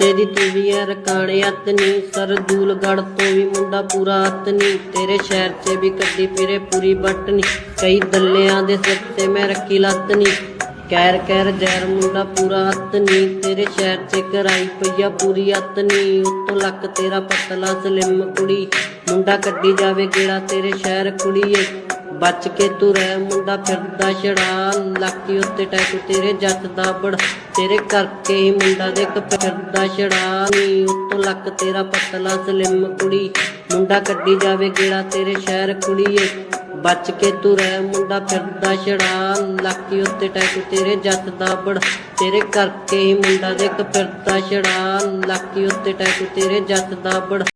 तेरी तू भी है रकाने अतनी सरदूलगढ़ तो भी मुंडा पूरा अतनी तेरे शहर च भी कड्डी फिरे पूरी बटनी कई दल्लियां दे सिर ते मैं रखी लतनी कैर कैर जैर मुंडा पूरा अतनी तेरे शहर च कराई पईया पूरी अतनी उत्तों लक तेरा पतला सलिम कुड़ी मुंडा कड्डी जावे गेड़ा तेरे शहर कुड़ीए बच के तू रह मुंडा फिरदा छड़ा लाकी उत्ते टैटू तेरे जट दा बड़ा तेरे करके ही मुंडा देख फिरदा छड़ा नी उत्तों लक तेरा पतला सलिम कुड़ी मुंडा कड्डी जावे गेड़ा तेरे शहर कुड़ीए बच के तू रह मुंडा फिरदा छड़ा लाकी उत्ते टैटू तेरे जट दा बड़ा तेरे करके ही मुंडा देख फिरदा छड़ा लाकी उत्ते टैटू तेरे जट दा बड़ा।